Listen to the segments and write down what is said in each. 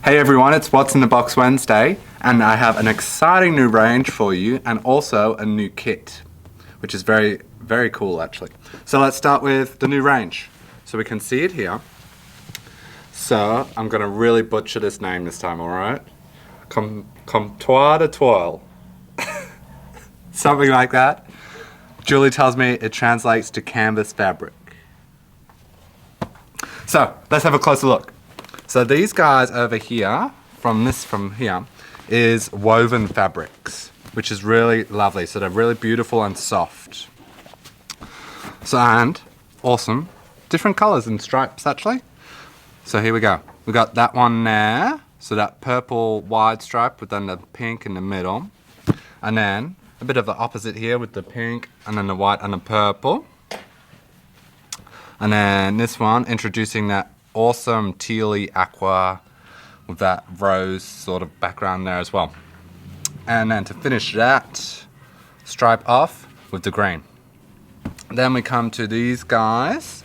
Hey everyone, it's What's in the Box Wednesday, and I have an exciting new range for you and also a new kit, which is very, very cool actually. So let's start with the new range. So we can see it here. So I'm going to really butcher this name this time, alright? Comptoir de Toile. Something like that. Julie tells me it translates to canvas fabric. So let's have a closer look. So these guys over here, from here, is woven fabrics, which is really lovely. So they're really beautiful and soft. So, and awesome, different colors and stripes actually. So here we go. We got that one there. So that purple wide stripe with then the pink in the middle. And then a bit of the opposite here with the pink and then the white and the purple. And then this one, introducing that awesome tealy aqua with that rose sort of background there as well. And then to finish that stripe off with the green. Then we come to these guys,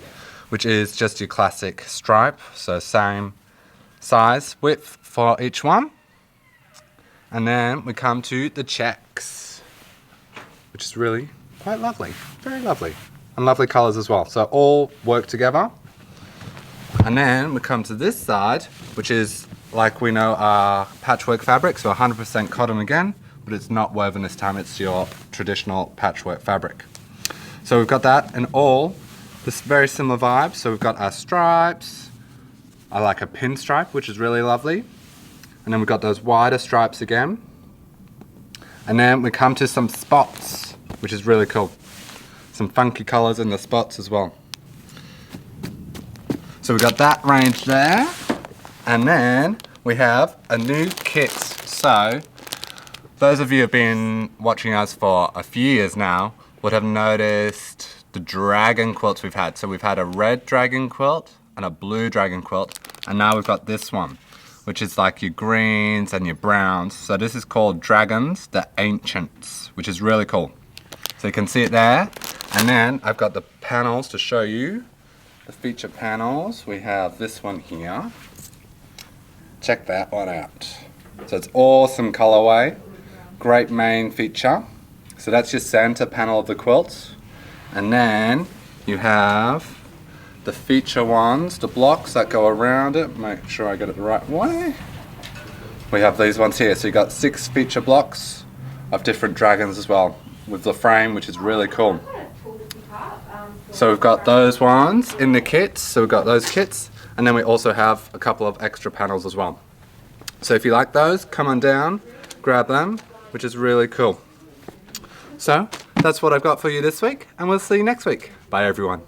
which is just your classic stripe. So same size width for each one. And then we come to the checks, which is really quite lovely, very lovely. And lovely colors as well. So all work together. And then we come to this side, which is, like we know, our patchwork fabric, so 100% cotton again, but it's not woven this time, it's your traditional patchwork fabric. So we've got that in all, this very similar vibe. So we've got our stripes, I like a pinstripe, which is really lovely. And then we've got those wider stripes again. And then we come to some spots, which is really cool. Some funky colors in the spots as well. So we've got that range there, and then we have a new kit. So those of you who have been watching us for a few years now would have noticed the dragon quilts we've had. So we've had a red dragon quilt and a blue dragon quilt, and now we've got this one, which is like your greens and your browns. So this is called Dragons the Ancients, which is really cool. So you can see it there, and then I've got the panels to show you. The feature panels, we have this one here. Check that one out. So it's awesome colorway, great main feature. So that's your center panel of the quilt. And then you have the feature ones, the blocks that go around it. Make sure I get it the right way. We have these ones here. So you got 6 feature blocks of different dragons as well, with the frame, which is really cool. So we've got those ones in the kits, so we've got those kits, and then we also have a couple of extra panels as well. So if you like those, come on down, grab them, which is really cool. So that's what I've got for you this week, and we'll see you next week. Bye everyone.